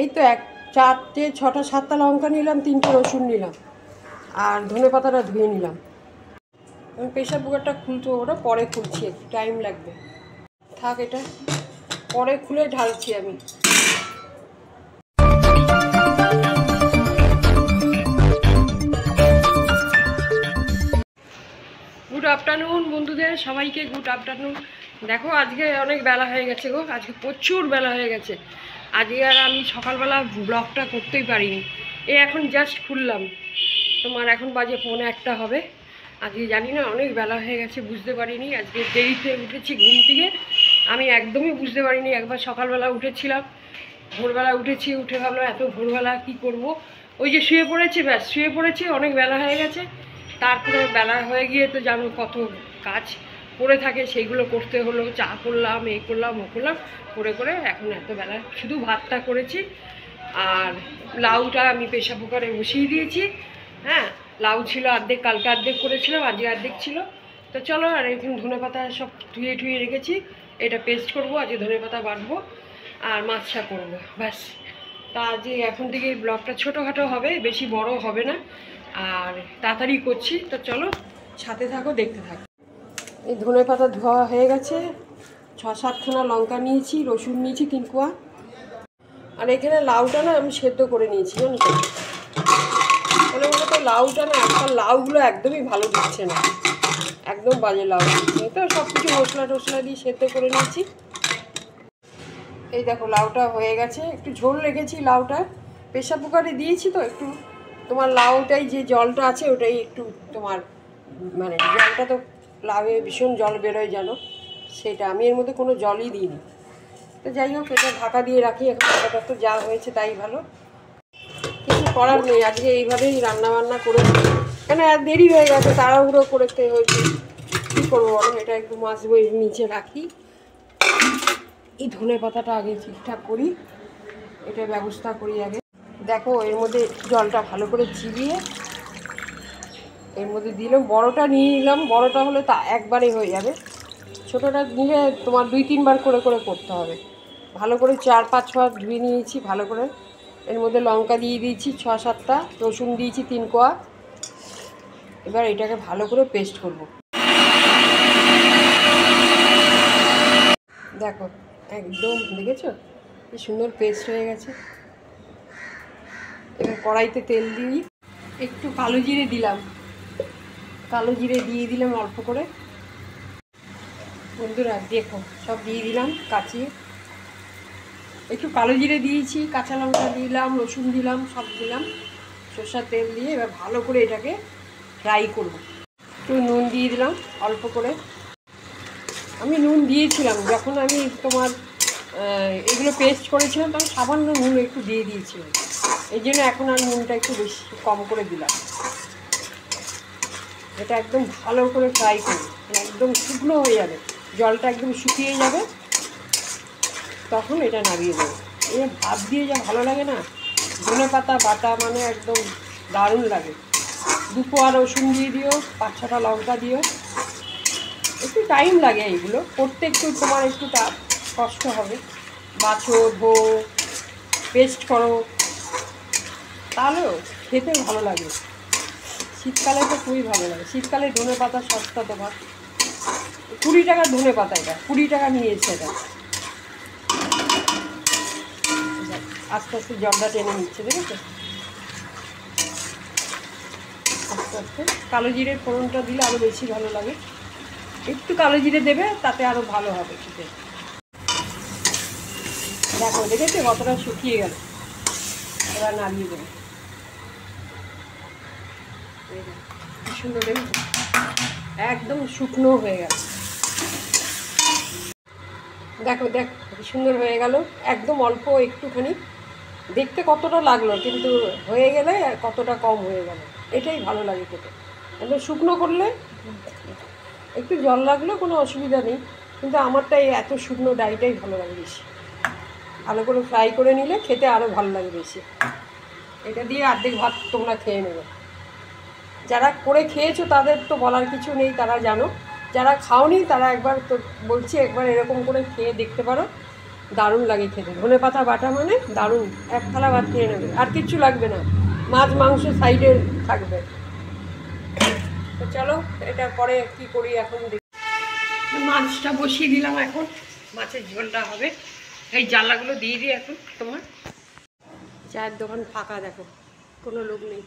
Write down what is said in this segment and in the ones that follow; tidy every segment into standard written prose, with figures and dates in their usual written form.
এই তো 4টে 6টা 7টা লঙ্কা নিলাম, 3টে রসুন নিলাম, আর ধনে পাতাটা ধুয়ে নিলাম। আমি প্রেশার কুকারটা খুলতে, ওটা পরে খুলছি, একটু টাইম লাগবে। থাক, এটা পরে খুলে ঢালছি আমি। গুড আফটারনুন বন্ধুদের, সবাইকে গুড আফটারনুন। দেখো আজকে অনেক বেলা হয়ে গেছে গো, আজকে প্রচুর বেলা হয়ে গেছে। আজকে আর আমি সকালবেলা ব্লগটা করতেই পারিনি। এখন জাস্ট খুললাম, তোমার এখন বাজে 1:45 হবে। আজকে জানি না, অনেক বেলা হয়ে গেছে, বুঝতে পারিনি। আজকে দেরিতে উঠেছি ঘুম থেকে, আমি একদমই বুঝতে পারিনি। একবার সকালবেলা উঠেছিলাম, ভোরবেলা উঠেছি, উঠে ভাবলাম এত ভোরবেলা কি করব, ওই যে শুয়ে পড়েছি, ব্যাস শুয়ে পড়েছি, অনেক বেলা হয়ে গেছে। তারপরে বেলা হয়ে গিয়ে তো জানো কত কাজ পড়ে থাকে, সেইগুলো করতে হলো। চা করলাম, এই করলাম, ও করলাম, করে করে এখন এত বেলা। শুধু ভাতটা করেছি, আর লাউটা আমি প্রেশার কুকারে বসিয়ে দিয়েছি। হ্যাঁ, লাউ ছিল অর্ধেক, কালকে অর্ধেক করেছিলাম, আজকে অর্ধেক ছিল। তো চলো, আর এখন ধনে পাতা সব ধুয়ে ঠুয়ে রেখেছি, এটা পেস্ট করবো। আজকে ধনে পাতা বাটবো আর মাছটা করবো, ব্যাস। তা আজকে এখন থেকে ব্লগটা ছোটোখাটো হবে, বেশি বড় হবে না, আর তাড়াতাড়ি করছি। তো চলো, সাথে থাকো, দেখতে থাকো। এই ধনে পাতা ধোয়া হয়ে গেছে, 6-7খানা লঙ্কা নিয়েছি, রসুন নিয়েছি 3 কোয়া, আর এখানে লাউটা না আমি সেদ্ধ করে নিয়েছি, জানো তো। তাহলে বলো তো, লাউটা না, একটা লাউগুলো একদমই ভালো দিচ্ছে না, একদম বাজে লাউ দিচ্ছে। তো সব কিছু মশলা টশলা দিয়ে সেদ্ধ করে নিয়েছি। এই দেখো লাউটা হয়ে গেছে, একটু ঝোল রেখেছি লাউটা, প্রেশার কুকারে দিয়েছি তো একটু। তোমার লাউটাই যে জলটা আছে ওটাই একটু তোমার, মানে জলটা তো লাউয়ে ভীষণ জল বেরোয় জানো, সেটা আমি এর মধ্যে কোনো জলই দিইনি। তো যাই হোক, এটা ঢাকা দিয়ে রাখি এখন। এটা তো যা হয়েছে তাই ভালো, কিছু করার নেই। আজকে এইভাবেই রান্নাবান্না করেছি, কেন আর দেরি হয়ে গেছে, তাড়াহুড়ো করতে হয়েছে। কী করবো বলো, এটা একটু মাছ বই নিচে রাখি। এই ধনে পাতাটা আগে ঠিকঠাক করি, এটা ব্যবস্থা করি আগে। দেখো এর মধ্যে জলটা ভালো করে চিবিয়ে এর মধ্যে দিলাম। বড়টা নিয়ে নিলাম, বড়টা হলে তা একবারে হয়ে যাবে, ছোটোটা নিলে তোমার 2-3 বার করে করে করতে হবে। ভালো করে 4-5 বার ধুয়ে নিয়েছি ভালো করে। এর মধ্যে লঙ্কা দিয়ে দিয়েছি 6-7টা, রসুন দিয়েছি 3 কোয়া। এবার এটাকে ভালো করে পেস্ট করব। দেখো একদম দেখেছো কি সুন্দর পেস্ট হয়ে গেছে। এবার কড়াইতে তেল দিই, একটু কালো জিরে দিলাম, কালো জিরে দিয়ে দিলাম অল্প করে। বন্ধুরা দেখো, সব দিয়ে দিলাম কাচিয়ে, একটু কালো জিরে দিয়েছি, কাঁচা লঙ্কা দিলাম, রসুন দিলাম, সব দিলাম, সরষের তেল দিয়ে এবার ভালো করে এটাকে ফ্রাই করব। একটু নুন দিয়ে দিলাম অল্প করে, আমি নুন দিয়েছিলাম যখন আমি তোমার এগুলো পেস্ট করেছিলাম, তখন সামান্য নুন একটু দিয়ে দিয়েছিলাম, এই জন্য এখন আর নুনটা একটু বেশি কম করে দিলাম। এটা একদম ভালো করে ফ্রাই করব, একদম শুকনো হয়ে যাবে, জলটা একদম শুকিয়ে যাবে, তখন এটা নামিয়ে দেবো। এই ভাত দিয়ে যা ভালো লাগে না, ধনে পাতা বাটা মানে একদম দারুণ লাগে। 2 কোয়া রসুন দিয়ে দিও, 5-6টা লঙ্কা দিও। একটু টাইম লাগে এইগুলো করতে, একটু তোমার একটু কষ্ট হবে, বাছো, ধো, পেস্ট করো, তাহলেও খেতে ভালো লাগে। শীতকালে তো খুবই ভালো লাগে। শীতকালে ধনে পাতা সস্তা, তোমার 20 টাকা ধনে পাতা, এটা 20 টাকা নিয়েছে। এটা আস্তে আস্তে জলটা টেনে নিচ্ছে, দেখেছো। আস্তে আস্তে কালো জিরের ফোড়নটা দিলে আরও বেশি ভালো লাগে, একটু কালো জিরে দেবে, তাতে আরও ভালো হবে খেতে। দেখো দেখেছো কতটা শুকিয়ে গেল, এবার নামিয়ে দেবো। কি সুন্দর দেখেছো, একদম শুকনো হয়ে গেল। দেখো দেখো কি সুন্দর হয়ে গেল, একদম অল্প একটুখানি। দেখতে কতটা লাগলো, কিন্তু হয়ে গেলে কতটা কম হয়ে গেল, এটাই ভালো লাগে খেতে। একদম শুকনো করলে একটু জল লাগলেও কোনো অসুবিধা নেই, কিন্তু আমারটা এই এত শুকনো ডাইটাই ভালো লাগে বেশি। ভালো করে ফ্রাই করে নিলে খেতে আরও ভালো লাগে বেশি। এটা দিয়ে অর্ধেক ভাত তোমরা খেয়ে নেবে। যারা করে খেয়েছো তাদের তো বলার কিছু নেই, তারা জানো। যারা খাওনি তারা একবার তো বলছি, একবার এরকম করে খেয়ে দেখতে পারো, দারুণ লাগে খেতে। ধনে পাতা বাটা মানে দারুণ, এক থালা ভাত খেয়ে নেবে, আর কিচ্ছু লাগবে না, মাছ মাংস সাইডে থাকবে। তো চলো এটা পরে কি করি এখন দেখি। মাছটা বসিয়ে দিলাম, এখন মাছের ঝোলটা হবে। এই জ্বালাগুলো দিয়ে দিই এখন। তোমার চায়ের দোকান ফাঁকা, দেখো কোনো লোক নেই।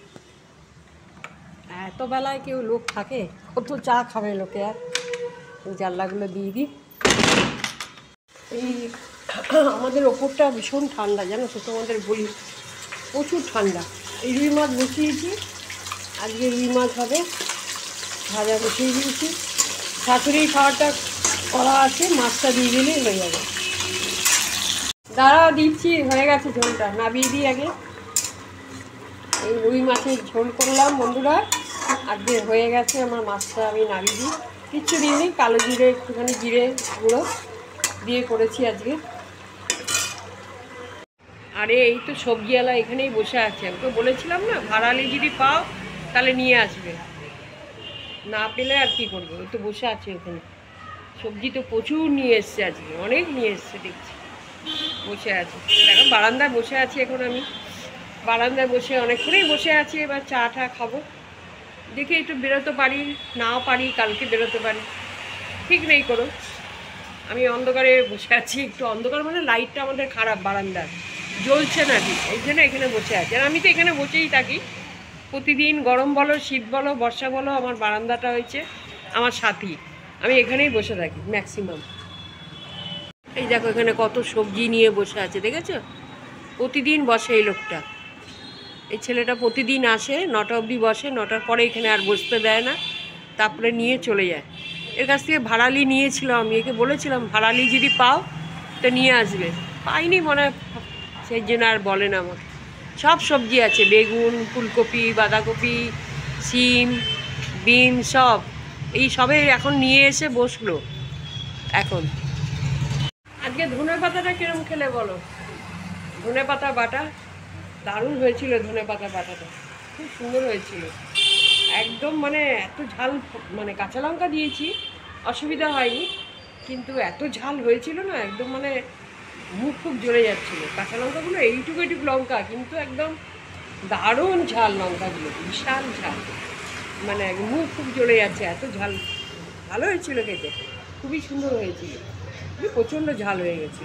এত বেলায় কেউ লোক থাকে? কত চা খাবে লোকে। আর জানলাগুলো দিয়ে দিই। এই আমাদের ওপরটা ভীষণ ঠান্ডা জানো তো, তোমাদের বলি, প্রচুর ঠান্ডা। এই রুই মাছ বসিয়েছি, আজকে রুই মাছ হবে, ভাজা বসিয়ে দিয়েছি। শাশুড়ি খাওয়াটা করা আছে, মাছটা দিয়ে দিলেই হয়ে যাবে। দাঁড়া দিচ্ছি, হয়ে গেছে ঝোলটা, নামিয়ে দিই আগে। এই রুই মাছের ঝোল করলাম বন্ধুরা, আজকে হয়ে গেছে আমার মাছটা, আমি নামিয়ে দিই। কিচ্ছু দিইনি, কালো জিরে একটুখানি জিরে গুঁড়ো দিয়ে করেছি আজকে। আরে এই তো সবজিওয়ালা এখানেই বসে আছে, আমি তো বলেছিলাম না ভাড়ালি যদি পাও তাহলে নিয়ে আসবে, না পেলে আর কি করবে। ওই তো বসে আছে ওখানে, সবজি তো প্রচুর নিয়ে এসছে আজকে, অনেক নিয়ে এসছে দেখছি, বসে আছে। দেখো বারান্দায় বসে আছি এখন, আমি বারান্দায় বসে অনেকক্ষণই বসে আছি। এবার চা টা খাবো, দেখি একটু বেরোতে পারি, নাও পারি, কালকে বেরোতে পারি, ঠিক নেই করো। আমি অন্ধকারে বসে আছি, একটু অন্ধকার মানে লাইটটা আমাদের খারাপ, বারান্দার জ্বলছে না ঠিক, এই জন্য এখানে বসে আছি। আর আমি তো এখানে বসেই থাকি প্রতিদিন, গরম বলো শীত বলো বর্ষা বলো, আমার বারান্দাটা হয়েছে আমার সাথী, আমি এখানেই বসে থাকি ম্যাক্সিমাম। এই দেখো এখানে কত সবজি নিয়ে বসে আছে, দেখেছো? প্রতিদিন বসে এই লোকটা, এই ছেলেটা প্রতিদিন আসে, 9টা অবধি বসে, 9টার পরে এখানে আর বসতে দেয় না, তারপরে নিয়ে চলে যায়। এর কাছ থেকে ভাড়ালি নিয়েছিলাম, আমি একে বলেছিলাম ভাড়ালি যদি পাও তো নিয়ে আসবে, পাইনি মনে হয়, সেই জন্য আর বলে না আমাকে। সব সবজি আছে, বেগুন, ফুলকপি, বাঁধাকপি, সিম, বিন, সব এই সবে এখন নিয়ে এসে বসলো এখন। আজকে ধনে পাতাটা কিরম খেলে বলো? ধনে পাতা বাটা দারুণ হয়েছিল, ধনে পাতা বাটাটা খুব সুন্দর হয়েছিল একদম, মানে এত ঝাল, মানে কাঁচা লঙ্কা দিয়েছি অসুবিধা হয়নি, কিন্তু এত ঝাল হয়েছিল না একদম, মানে মুখ খুব জ্বলে যাচ্ছিলো। কাঁচা লঙ্কাগুলো এইটুকু এইটুকু লঙ্কা, কিন্তু একদম দারুণ ঝাল লঙ্কাগুলো, বিশাল ঝাল, মানে মুখ খুব জ্বলে যাচ্ছে, এত ঝাল। ভালো হয়েছিল খেতে, খুবই সুন্দর হয়েছিল, প্রচণ্ড ঝাল হয়ে গেছে।